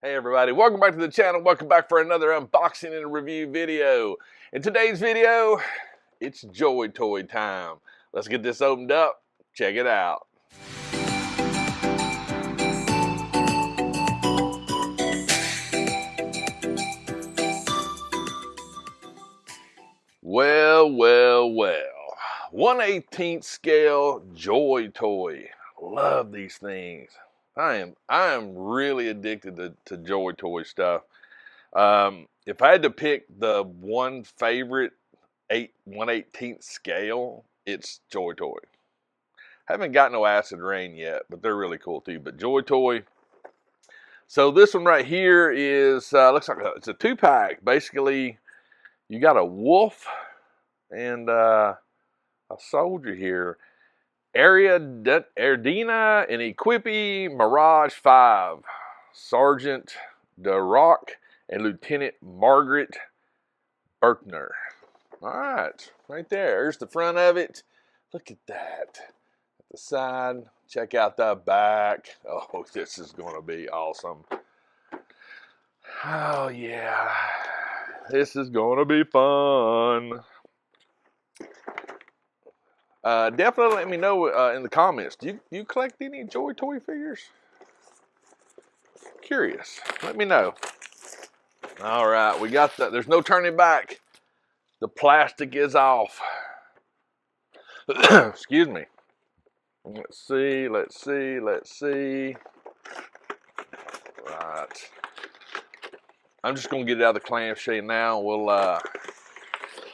Hey everybody, welcome back to the channel. Welcome back for another unboxing and review video. In today's video, it's JoyToy time. Let's get this opened up. Check it out. Well. 1/18 scale JoyToy. Love these things. I am really addicted to JoyToy stuff. If I had to pick the one favorite 1/18 scale, it's JoyToy. Haven't got no acid rain yet, but they're really cool too. But JoyToy. So this one right here is looks like it's a 2-pack. Basically, you got a wolf and a soldier here. Ariadna Equipe Mirage 5, Sergent Duroc and Lieutenant Margot Berner. All right, right there. There's the front of it. Look at that. At the side, check out the back. Oh, this is going to be awesome. Oh, yeah. This is going to be fun. Definitely let me know in the comments. Do you collect any JoyToy figures? Curious. Let me know. All right, we got that. There's no turning back. The plastic is off. Excuse me. Let's see. Right. I'm just gonna get it out of the clamshell now.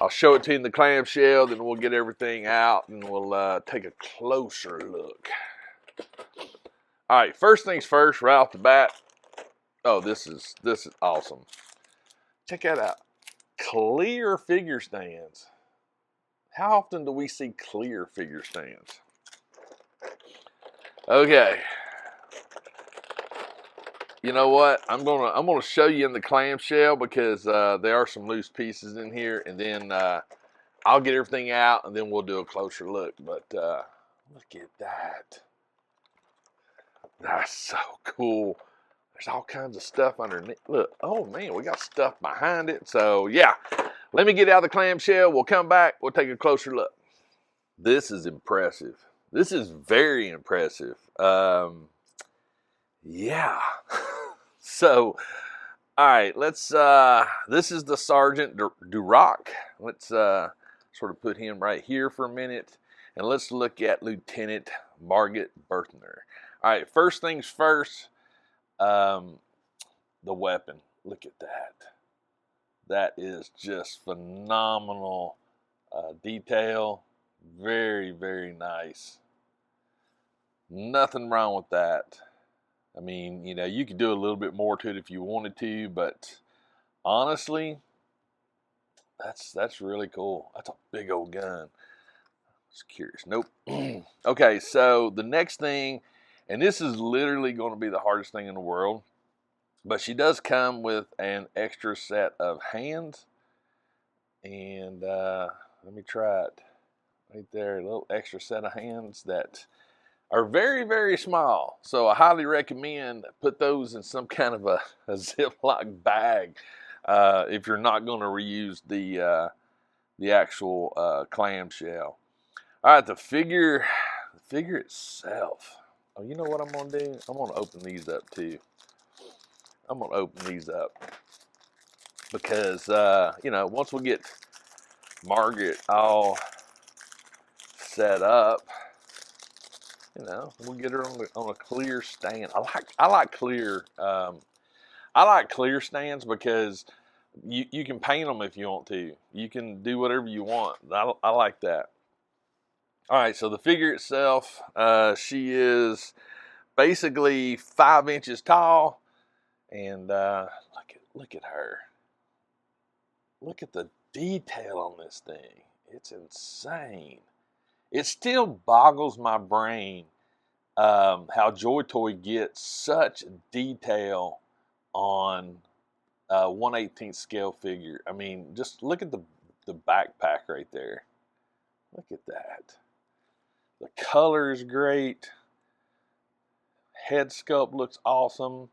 I'll show it to you in the clamshell, then we'll get everything out and we'll take a closer look. All right, first things first, right off the bat. Oh, this is awesome. Check that out. Clear figure stands. How often do we see clear figure stands? Okay. You know what? I'm gonna show you in the clamshell because there are some loose pieces in here, and then I'll get everything out, and then we'll do a closer look. But look at that. That's so cool. There's all kinds of stuff underneath. Look, oh man, we got stuff behind it. So yeah, let me get out of the clamshell. We'll come back. We'll take a closer look. This is impressive. This is very impressive. Yeah. So, all right, let's, this is the Sergeant Duroc. Let's sort of put him right here for a minute. And let's look at Lieutenant Margot Berthier. All right, first things first, the weapon. Look at that. That is just phenomenal detail. Very, very nice. Nothing wrong with that. I mean, you know, you could do a little bit more to it if you wanted to, but honestly, that's really cool. That's a big old gun. Just curious. Nope. Okay, so the next thing, and this is literally going to be the hardest thing in the world, but she does come with an extra set of hands, and let me try it. Right there, a little extra set of hands that are very, very small. So I highly recommend put those in some kind of a Ziploc bag if you're not going to reuse the actual clamshell. All right, the figure itself. Oh, you know what I'm going to do? I'm going to open these up too. I'm going to open these up because, you know, once we get Margaret all set up, you know, we'll get her on a clear stand. I like clear stands because you can paint them if you want to. You can do whatever you want. I like that. All right, so the figure itself, she is basically 5 inches tall, and look at her. Look at the detail on this thing. It's insane. It still boggles my brain how JoyToy gets such detail on a 1/18 scale figure. I mean, just look at the backpack right there. Look at that. The color is great. Head sculpt looks awesome.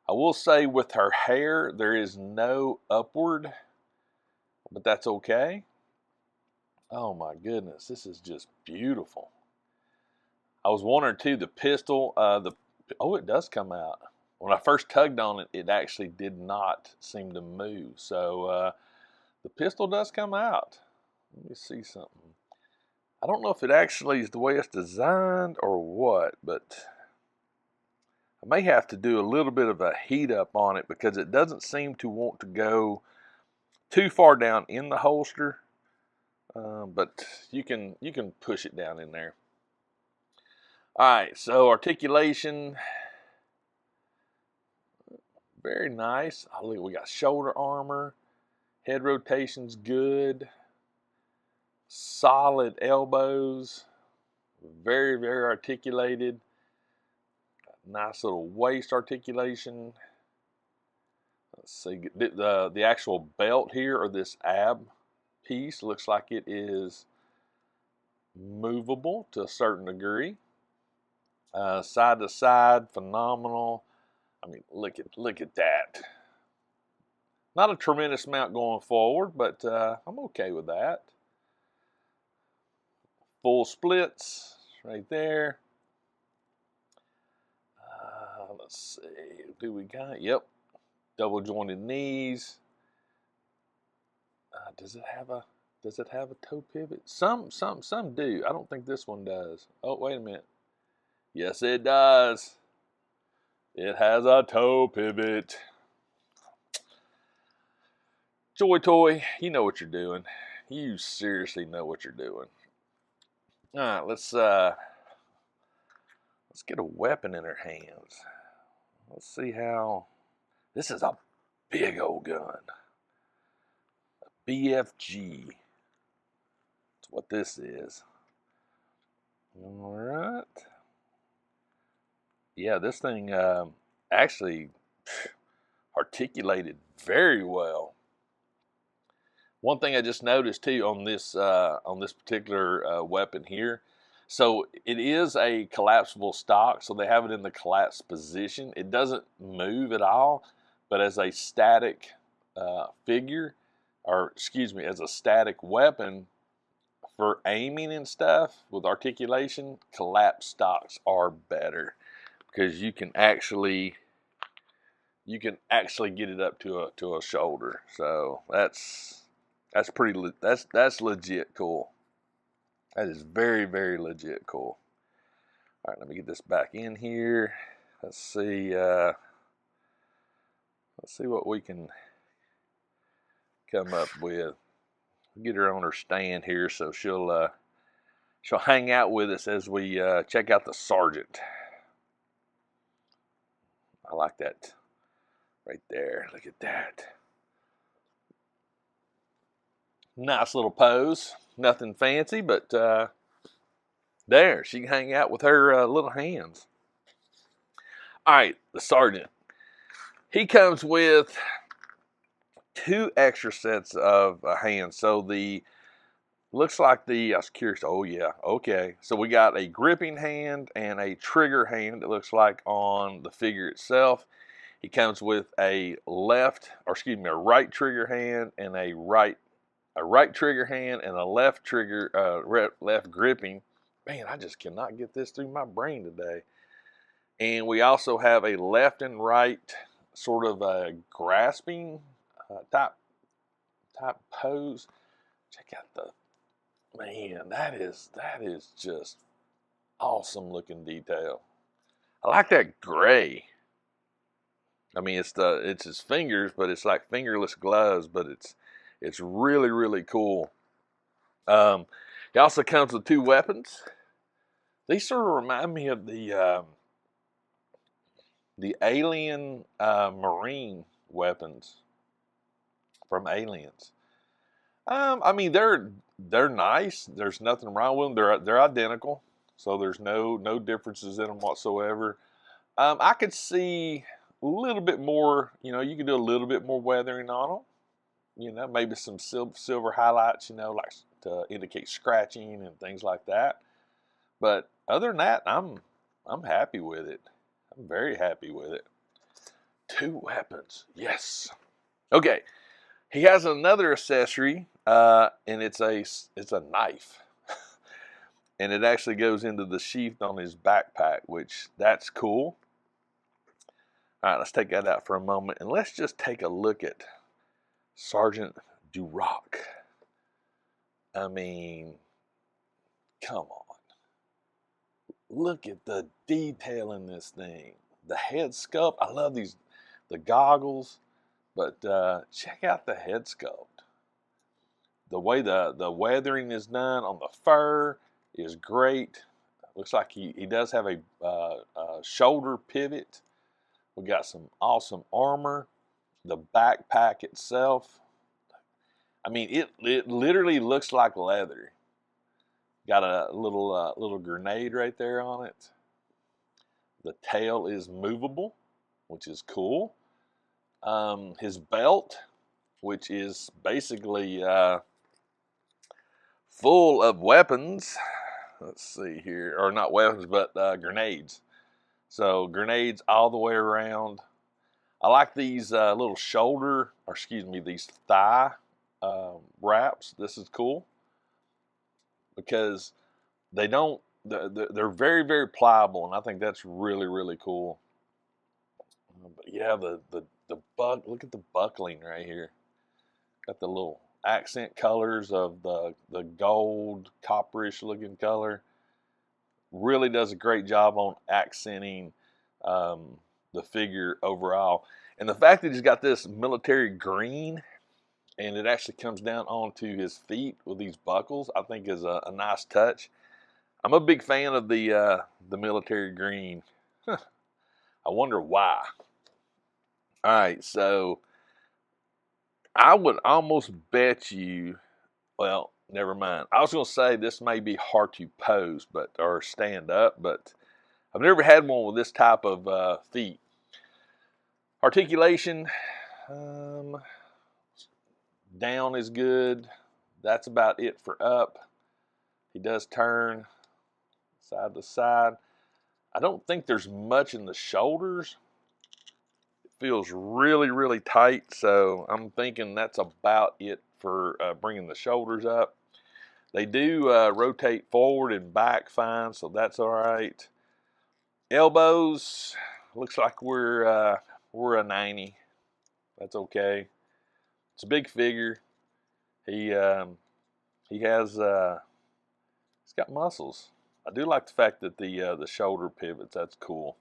I will say with her hair, there is no upward, but that's okay. Oh my goodness, this is just beautiful. I was wondering too, the pistol, oh, it does come out. When I first tugged on it, it actually did not seem to move. So the pistol does come out. Let me see something. I don't know if it actually is the way it's designed or what, but I may have to do a little bit of a heat up on it because it doesn't seem to want to go too far down in the holster. But you can push it down in there. All right, so articulation, very nice. Oh, look, we got shoulder armor, head rotation's good, solid elbows, very, very articulated. Nice little waist articulation. Let's see, the actual belt here, or this ab piece, looks like it is movable to a certain degree. Side to side, phenomenal. I mean, look at that. Not a tremendous amount going forward, but I'm okay with that. Full splits right there. Let's see, do we got? Yep, double jointed knees. Does it have a toe pivot? Some do. I don't think this one does. Oh, wait a minute. Yes, it does. It has a toe pivot. JoyToy, you know what you're doing. You seriously know what you're doing. All right, let's get a weapon in her hands. Let's see how. This is a big old gun. A BFG. That's what this is. All right. Yeah, this thing actually articulated very well. One thing I just noticed too on this particular weapon here, so it is a collapsible stock, so they have it in the collapsed position. It doesn't move at all, but as a static figure, or excuse me, as a static weapon for aiming and stuff with articulation, collapsed stocks are better because you can actually get it up to a shoulder. So that's legit cool. That is very, very legit cool. All right, let me get this back in here. Let's see what we can come up with. Get her on her stand here so she'll hang out with us as we check out the Sergeant. I like that right there. Look at that. Nice little pose. Nothing fancy, but there, she can hang out with her little hands. All right, the Sergeant. He comes with 2 extra sets of hands. So looks like I was curious. Oh yeah, okay. So we got a gripping hand and a trigger hand, it looks like, on the figure itself. He comes with a right trigger hand and a right trigger hand and a left trigger, left gripping. Man, I just cannot get this through my brain today. And we also have a left and right sort of a grasping type pose. Check out man, that is just awesome looking detail. I like that gray. I mean, it's his fingers, but it's like fingerless gloves, but it's really, really cool. He also comes with 2 weapons. These sort of remind me of the alien marine weapons from Aliens. I mean, they're nice. There's nothing wrong with them. They're identical, so there's no differences in them whatsoever. I could see a little bit more. You could do a little bit more weathering on them. Maybe some silver highlights. Like to indicate scratching and things like that. But other than that, I'm happy with it. I'm very happy with it. 2 weapons. Yes. Okay. He has another accessory, and it's a knife. And it actually goes into the sheath on his backpack, which that's cool. All right, let's take that out for a moment, and let's just take a look at Sergeant Duroc. I mean, come on. Look at the detail in this thing. The head sculpt. I love the goggles, but check out the head sculpt. The way the weathering is done on the fur is great. Looks like he does have a shoulder pivot. We got some awesome armor. The backpack itself, I mean, it literally looks like leather. Got a little grenade right there on it. The tail is movable, which is cool. His belt, which is basically full of weapons. Let's see here, or not weapons, but grenades. So grenades all the way around. I like these little shoulder, or excuse me, these thigh wraps. This is cool because they don't. They're very, very pliable, and I think that's really, really cool. But yeah, look at the buckling right here. Got the little accent colors of the gold, copperish looking color. Really does a great job on accenting the figure overall. And the fact that he's got this military green and it actually comes down onto his feet with these buckles, I think is a nice touch. I'm a big fan of the military green. I wonder why. All right, so I would almost bet you, well, never mind. I was going to say this may be hard to pose, or stand up, but I've never had one with this type of feet. Articulation, down is good. That's about it for up. He does turn side to side. I don't think there's much in the shoulders. It feels really, really tight, so I'm thinking that's about it for bringing the shoulders up. They do rotate forward and back fine, so that's all right. Elbows, looks like we're a 90. That's okay. It's a big figure. He has he's got muscles. I do like the fact that the shoulder pivots. That's cool.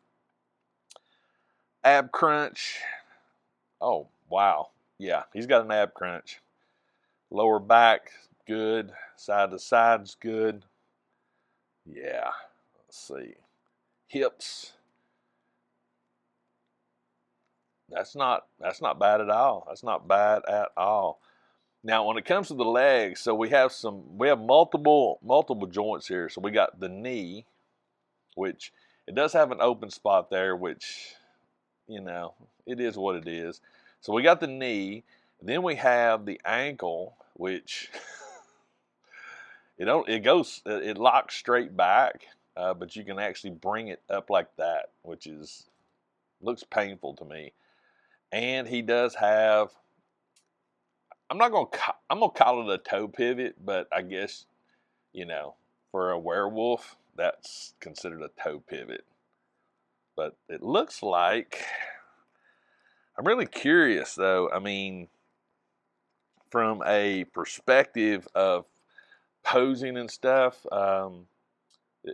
Ab crunch. Oh wow, yeah, he's got an ab crunch. Lower back good. Side to side's good. Yeah. Let's see. Hips. That's not bad at all. That's not bad at all. Now, when it comes to the legs, so we have multiple joints here. So we got the knee, which it does have an open spot there, which, you know, it is what it is. So we got the knee, then we have the ankle, which it locks straight back, but you can actually bring it up like that, which looks painful to me. And he does have, I'm gonna call it a toe pivot, but I guess, you know, for a werewolf, that's considered a toe pivot. But it looks like, I'm really curious though. I mean, from a perspective of posing and stuff,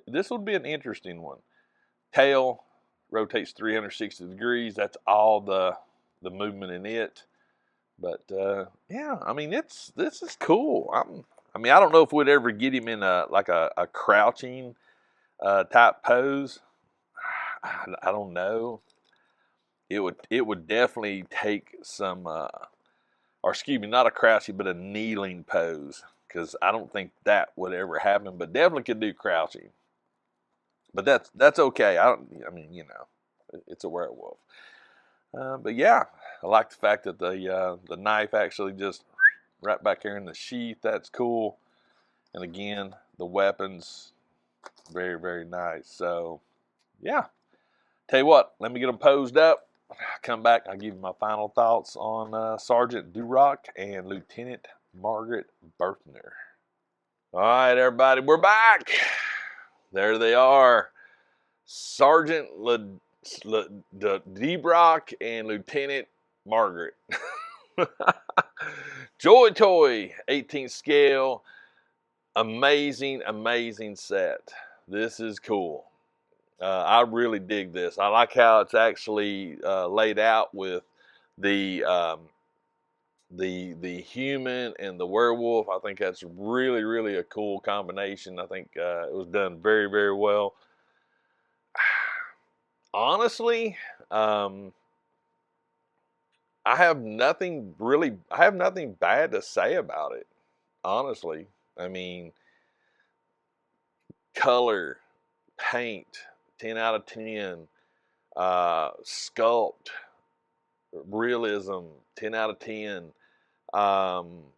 this would be an interesting one. Tail rotates 360 degrees. That's all the movement in it. But yeah, I mean, this is cool. I mean, I don't know if we'd ever get him in a crouching type pose. I don't know. It would definitely take some, or excuse me, not a crouching, but a kneeling pose, because I don't think that would ever happen. But definitely could do crouching. But that's okay. I mean, you know, it's a werewolf. But yeah, I like the fact that the knife actually just right back here in the sheath. That's cool. And again, the weapons, very, very nice. So yeah, tell you what, let me get them posed up come back, I'll give you my final thoughts on Sergeant Duroc and Lieutenant Margot Berthier. All right, everybody, we're back. There they are. Sergeant Duroc and Lieutenant Margaret. JoyToy, 18th scale. Amazing, amazing set. This is cool. I really dig this. I like how it's actually laid out with the human and the werewolf. I think that's really, really a cool combination. I think it was done very, very well. Honestly, I have nothing bad to say about it. Honestly, I mean, color, paint, 10 out of 10. Sculpt, realism, 10 out of 10.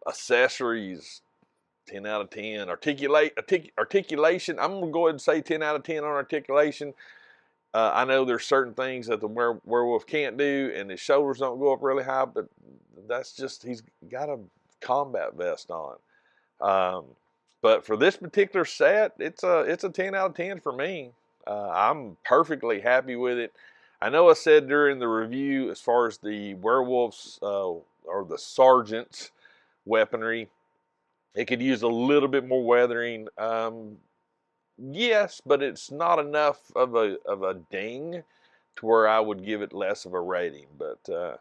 Accessories, 10 out of 10. Articulation, I'm going to go ahead and say 10 out of 10 on articulation. I know there's certain things that the werewolf can't do, and his shoulders don't go up really high, but that's just, he's got a combat vest on. But for this particular set, it's a 10 out of 10 for me. I'm perfectly happy with it. I know I said during the review, as far as the werewolves or the sergeant's weaponry, it could use a little bit more weathering. Yes, but it's not enough of a ding to where I would give it less of a rating. But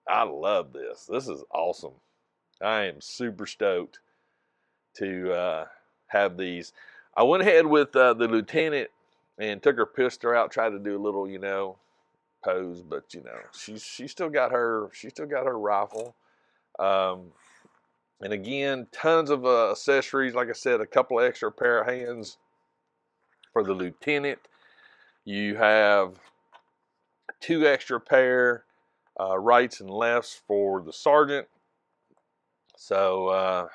I love this. This is awesome. I am super stoked to have these. I went ahead with the lieutenant and took her pistol out, tried to do a little, pose, but she still got her rifle. And again, tons of accessories. Like I said, a couple of extra pair of hands for the lieutenant. You have 2 extra pair rights and lefts for the sergeant. So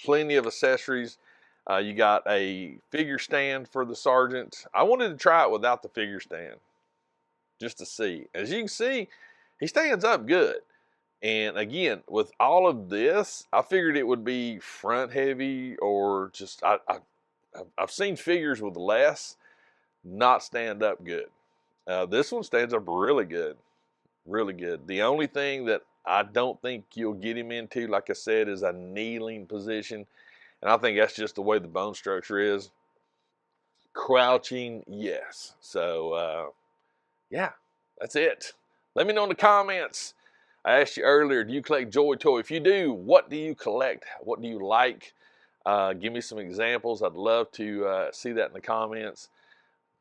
plenty of accessories. You got a figure stand for the sergeant. I wanted to try it without the figure stand, just to see. As you can see, he stands up good. And again, with all of this, I figured it would be front heavy, or just, I've seen figures with less not stand up good. This one stands up really good. Really good. The only thing that I don't think you'll get him into, like I said, is a kneeling position. And I think that's just the way the bone structure is. Crouching, yes. So, yeah, that's it. Let me know in the comments. I asked you earlier, do you collect JoyToy? If you do, what do you collect? What do you like? Give me some examples. I'd love to see that in the comments.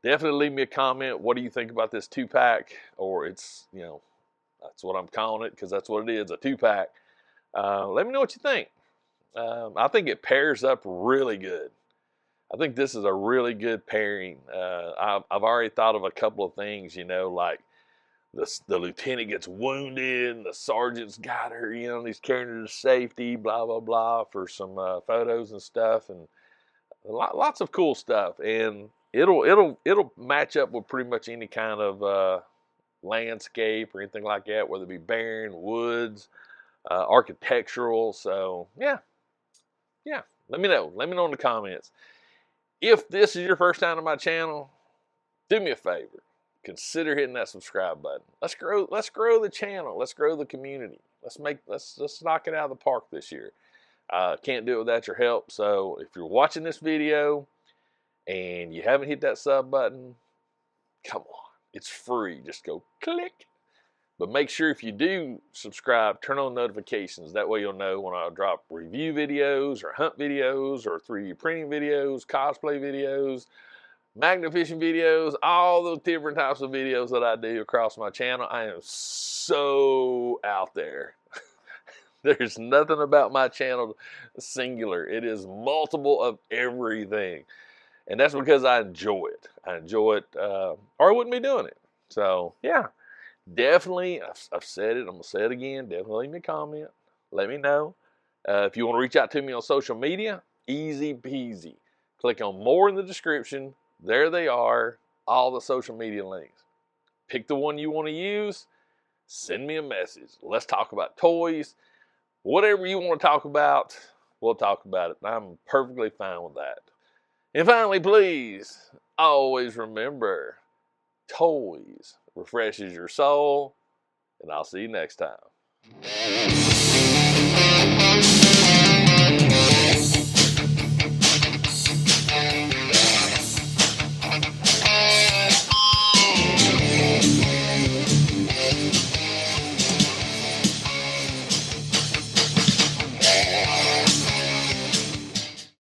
Definitely leave me a comment. What do you think about this 2-pack? Or it's, that's what I'm calling it, because that's what it is, a 2-pack. Let me know what you think. I think it pairs up really good. I think this is a really good pairing. I've already thought of a couple of things, like the lieutenant gets wounded, and the sergeant's got her, he's carrying her to safety, blah, blah, blah, for some photos and stuff, and lots of cool stuff. And it'll match up with pretty much any kind of landscape or anything like that, whether it be barren, woods, architectural. So yeah, let me know in the comments. If this is your first time on my channel, do me a favor, consider hitting that subscribe button. Let's grow the channel. Let's grow the community. Let's knock it out of the park this year. Can't do it without your help. So if you're watching this video and you haven't hit that sub button, come on, it's free. Just go click. But make sure if you do subscribe, turn on notifications. That way you'll know when I drop review videos or hunt videos or 3D printing videos, cosplay videos, magnet fishing videos, all those different types of videos that I do across my channel. I am so out there. There's nothing about my channel singular. It is multiple of everything. And that's because I enjoy it. I enjoy it, or I wouldn't be doing it. So, yeah. Definitely, I've said it, I'm going to say it again, definitely leave me a comment, let me know. If you want to reach out to me on social media, easy peasy. Click on more in the description, there they are, all the social media links. Pick the one you want to use, send me a message. Let's talk about toys. Whatever you want to talk about, we'll talk about it. I'm perfectly fine with that. And finally, please, always remember, toys refreshes your soul, and I'll see you next time.